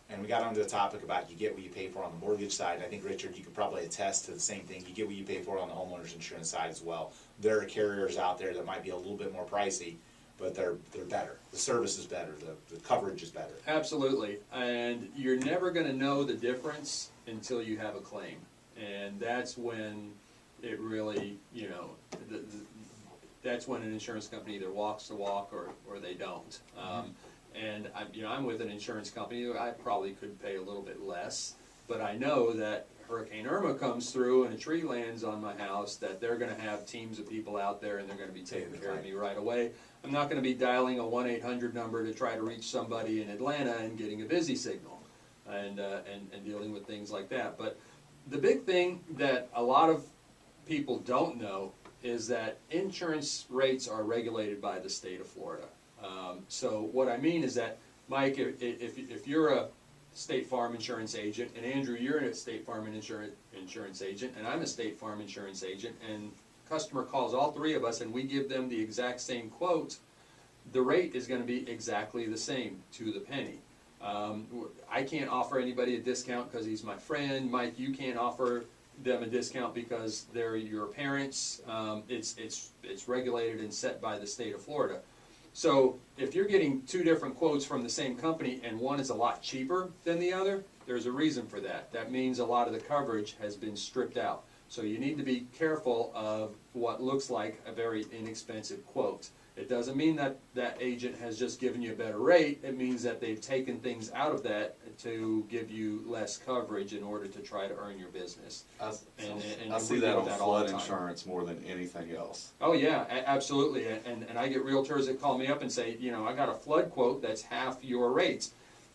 and we got onto the topic about you get what you pay for on the mortgage side. I think, Richard, you could probably attest to the same thing. You get what you pay for on the homeowner's insurance side as well. There are carriers out there that might be a little bit more pricey, but they're better. The service is better. The coverage is better. Absolutely, and you're never going to know the difference until you have a claim, and that's when it really, you know, that's when an insurance company either walks the walk or they don't. And I'm with an insurance company. I probably could pay a little bit less, but I know that Hurricane Irma comes through and a tree lands on my house, that they're going to have teams of people out there and they're going to be taking care of me right away. I'm not going to be dialing a 1-800 number to try to reach somebody in Atlanta and getting a busy signal and dealing with things like that. But the big thing that a lot of people don't know is that insurance rates are regulated by the state of Florida. So what I mean is that, Mike, if you're a State Farm insurance agent, and Andrew, you're a State Farm insurance agent, and I'm a State Farm insurance agent, and customer calls all three of us and we give them the exact same quote, the rate is going to be exactly the same to the penny. I can't offer anybody a discount because he's my friend. Mike, you can't offer them a discount because they're your parents. It's regulated and set by the state of Florida. So if you're getting two different quotes from the same company and one is a lot cheaper than the other, there's a reason for that. That means a lot of the coverage has been stripped out. So you need to be careful of what looks like a very inexpensive quote. It doesn't mean that that agent has just given you a better rate. It means that they've taken things out of that to give you less coverage in order to try to earn your business. I see that on flood insurance more than anything else. Oh yeah, absolutely. And I get realtors that call me up and say, you know, I got a flood quote that's half your rates.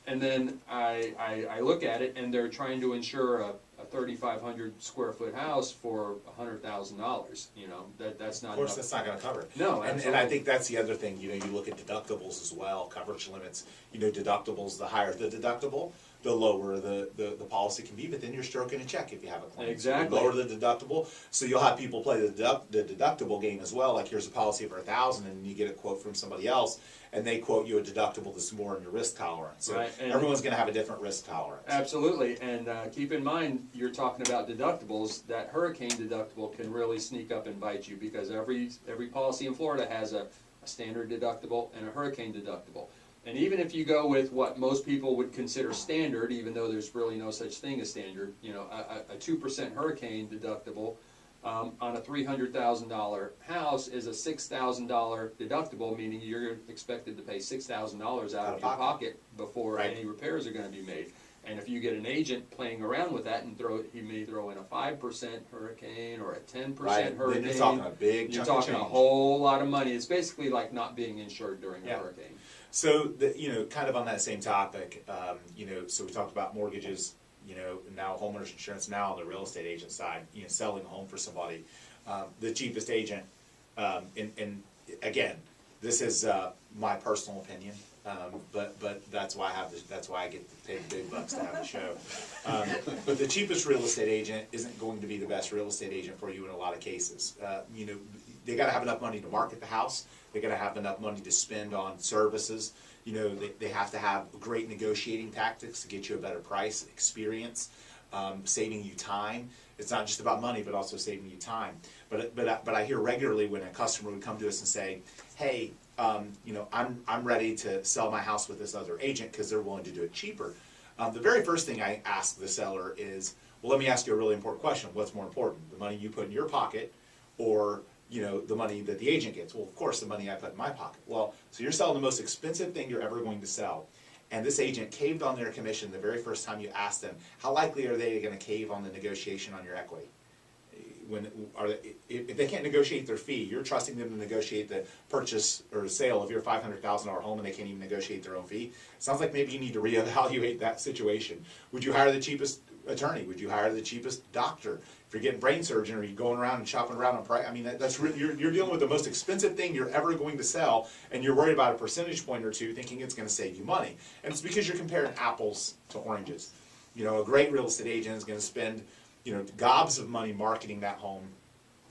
And then I look at it and they're trying to insure a 3,500 square foot house for $100,000. You know, that's not. Of course, enough. that's not going to cover it. No, and I think that's the other thing. You know, you look at deductibles as well, coverage limits. You know, deductibles. The higher the deductible, the lower the policy can be. But then you're stroking a check if you have a claim. Exactly. So you lower the deductible, so you'll have people play the deductible game as well. Like, here's a policy for $1,000, and you get a quote from somebody else, and they quote you a deductible that's more in your risk tolerance. So right. everyone's going to have a different risk tolerance. Absolutely, and keep in mind, you're talking about deductibles. That hurricane deductible can really sneak up and bite you, because every policy in Florida has a standard deductible and a hurricane deductible. And even if you go with what most people would consider standard, even though there's really no such thing as standard, you know, a 2% hurricane deductible on a $300,000 house is a $6,000 deductible, meaning you're expected to pay $6,000 out of your pocket before any repairs are going to be made. And if you get an agent playing around with that and he may throw in a 5% hurricane or a 10% hurricane. Then you're talking a big You're chunk of talking a change. whole lot of money. It's basically like not being insured during a hurricane. So, you know, kind of on that same topic, you know, so we talked about mortgages, you know, now homeowners insurance, now on the real estate agent side, you know, selling a home for somebody. The cheapest agent, and again, this is my personal opinion, but that's why I get to pay the big bucks to have the show. But the cheapest real estate agent isn't going to be the best real estate agent for you in a lot of cases. You know, they got to have enough money to market the house. They got to have enough money to spend on services. You know, they have to have great negotiating tactics to get you a better price, experience, saving you time. It's not just about money, but also saving you time. But I hear regularly when a customer would come to us and say, "Hey, you know, I'm ready to sell my house with this other agent because they're willing to do it cheaper." The very first thing I ask the seller is, "Well, let me ask you a really important question. What's more important, the money you put in your pocket, or you know, the money that the agent gets?" "Well, of course, the money I put in my pocket." "Well, so you're selling the most expensive thing you're ever going to sell, and this agent caved on their commission the very first time you asked them. How likely are they going to cave on the negotiation on your equity? If they can't negotiate their fee, you're trusting them to negotiate the purchase or sale of your $500,000 home, and they can't even negotiate their own fee. Sounds like maybe you need to reevaluate that situation. Would you hire the cheapest attorney? Would you hire the cheapest doctor? If you're getting brain surgery, or you're going around and shopping around on price, I mean, you're dealing with the most expensive thing you're ever going to sell, and you're worried about a percentage point or two, thinking it's going to save you money. And it's because you're comparing apples to oranges. You know, a great real estate agent is going to spend, you know, gobs of money marketing that home.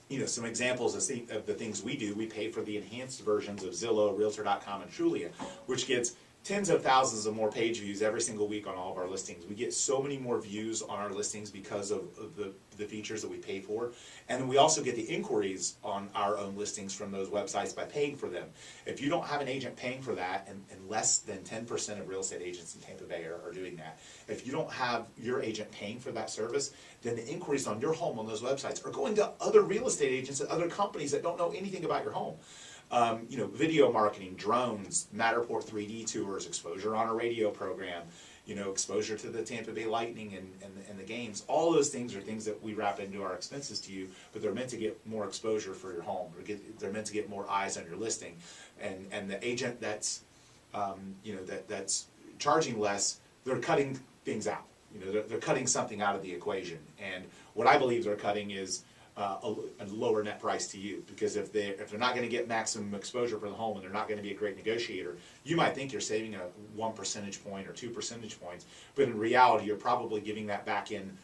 You know, some examples of the things we do: we pay for the enhanced versions of Zillow, Realtor.com, and Trulia, which gets tens of thousands of more page views every single week on all of our listings. We get so many more views on our listings because of the features that we pay for. And then we also get the inquiries on our own listings from those websites by paying for them. If you don't have an agent paying for that, and less than 10% of real estate agents in Tampa Bay are doing that, if you don't have your agent paying for that service, then the inquiries on your home on those websites are going to other real estate agents and other companies that don't know anything about your home. You know, video marketing, drones, Matterport 3D tours, exposure on a radio program, you know, exposure to the Tampa Bay Lightning and the games. All those things are things that we wrap into our expenses to you, but they're meant to get more exposure for your home. They're meant to get more eyes on your listing. And the agent that's, you know, that's charging less, they're cutting things out. You know, they're cutting something out of the equation. And what I believe they're cutting is a lower net price to you, because if they're not going to get maximum exposure for the home and they're not going to be a great negotiator, you might think you're saving a 1 percentage point or 2 percentage points, but in reality you're probably giving that back in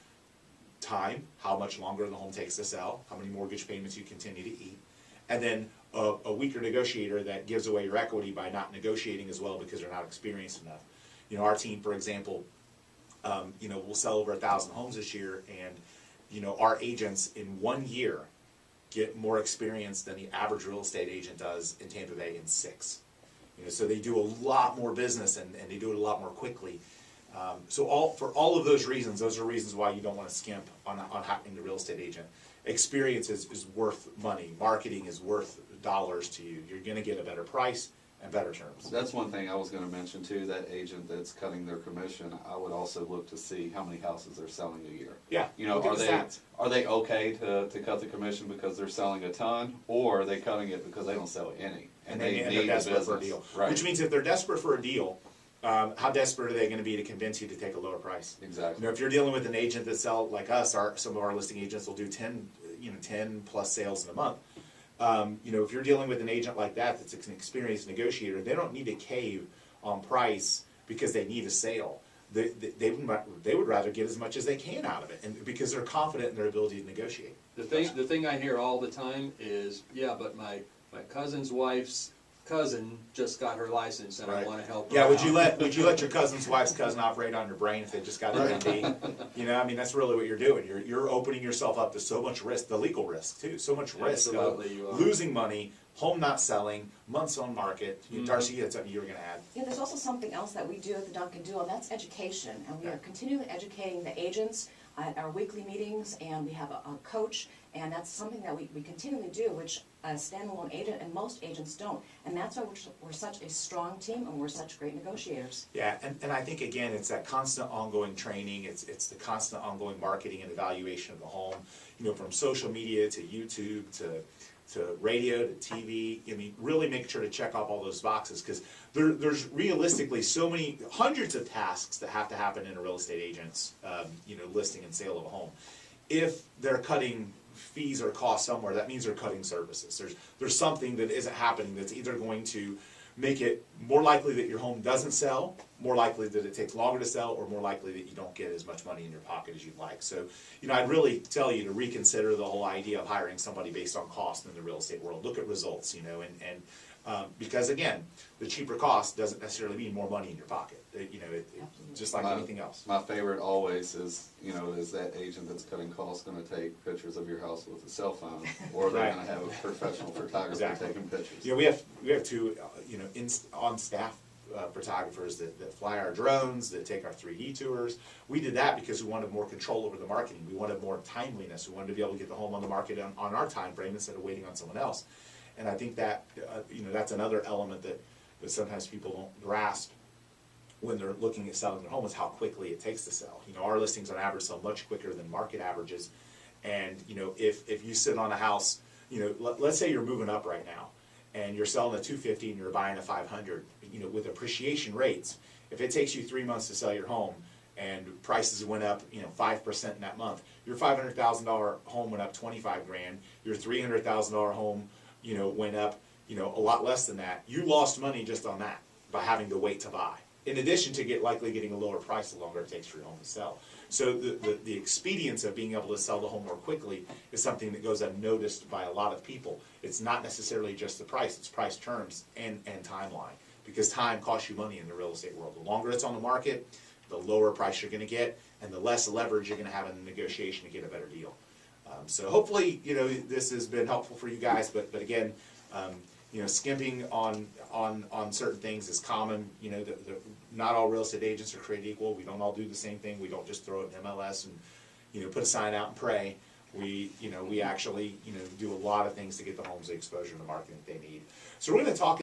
time, how much longer the home takes to sell, how many mortgage payments you continue to eat, and then a weaker negotiator that gives away your equity by not negotiating as well because they're not experienced enough. You know, our team, for example, you know, we'll sell over 1,000 homes this year, and you know, our agents in 1 year get more experience than the average real estate agent does in Tampa Bay in 6. You know, so they do a lot more business and they do it a lot more quickly. So for all of those reasons, those are reasons why you don't want to skimp on hiring the real estate agent. Experience is worth money. Marketing is worth dollars to you. You're going to get a better price and better terms. That's one thing I was going to mention too, that agent that's cutting their commission, I would also look to see how many houses they're selling a year. Yeah, you know, are they okay to cut the commission because they're selling a ton, or are they cutting it because they don't sell any? And they end up desperate for a deal. Right. Which means if they're desperate for a deal, how desperate are they going to be to convince you to take a lower price? Exactly. You know, if you're dealing with an agent that sell like us, some of our listing agents will do 10 plus sales in a month. You know, if you're dealing with an agent like that that's an experienced negotiator, they don't need to cave on price because they need a sale. They would rather get as much as they can out of it, and because they're confident in their ability to negotiate. The thing I hear all the time is, yeah, but my cousin's wife's cousin just got her license and I want to help her out. Would you let your cousin's wife's cousin operate on your brain if they just got their MD? You know, I mean, that's really what you're doing. You're opening yourself up to so much risk, the legal risk too, so much risk of losing money, home not selling, months on market. Darcy, you had something you were going to add. Yeah, there's also something else that we do at the Duncan do, and that's education. And we are continually educating the agents at our weekly meetings, and we have a coach, and that's something that we continually do, which a standalone agent and most agents don't. And that's why we're such a strong team and we're such great negotiators. Yeah, and I think, again, it's that constant ongoing training, it's the constant ongoing marketing and evaluation of the home, you know, from social media to YouTube to radio to TV. I mean, really make sure to check off all those boxes, because there's realistically so many, hundreds of tasks that have to happen in a real estate agent's you know, listing and sale of a home. If they're cutting fees or costs somewhere, that means they're cutting services. There's something that isn't happening that's either going to make it more likely that your home doesn't sell, more likely that it takes longer to sell, or more likely that you don't get as much money in your pocket as you'd like. So, you know, I'd really tell you to reconsider the whole idea of hiring somebody based on cost in the real estate world. Look at results, you know, and because again, the cheaper cost doesn't necessarily mean more money in your pocket. You know, just like anything else. My favorite always is, you know, is that agent that's cutting costs going to take pictures of your house with a cell phone, or they're going to have a professional photographer taking pictures. Yeah, we have two, you know, on staff photographers that fly our drones, that take our 3D tours. We did that because we wanted more control over the marketing. We wanted more timeliness. We wanted to be able to get the home on the market on our time frame instead of waiting on someone else. And I think that, you know, that's another element that sometimes people don't grasp when they're looking at selling their home, is how quickly it takes to sell. You know, our listings on average sell much quicker than market averages. And, you know, if you sit on a house, you know, let's say you're moving up right now and you're selling a 250 and you're buying a 500, you know, with appreciation rates, if it takes you 3 months to sell your home and prices went up, you know, 5% in that month, your $500,000 home went up 25 grand, your $300,000 home, you know, went up, you know, a lot less than that. You lost money just on that by having to wait to buy, in addition to likely getting a lower price the longer it takes for your home to sell. So the expedience of being able to sell the home more quickly is something that goes unnoticed by a lot of people. It's not necessarily just the price, it's price, terms, and timeline. because time costs you money in the real estate world. The longer it's on the market, the lower price you're gonna get, and the less leverage you're gonna have in the negotiation to get a better deal. So hopefully, you know, this has been helpful for you guys, but again, you know, skimping on certain things is common. You know, not all real estate agents are created equal. We don't all do the same thing. We don't just throw it in MLS and, you know, put a sign out and pray. We actually, you know, do a lot of things to get the homes the exposure and the marketing that they need. So we're gonna talk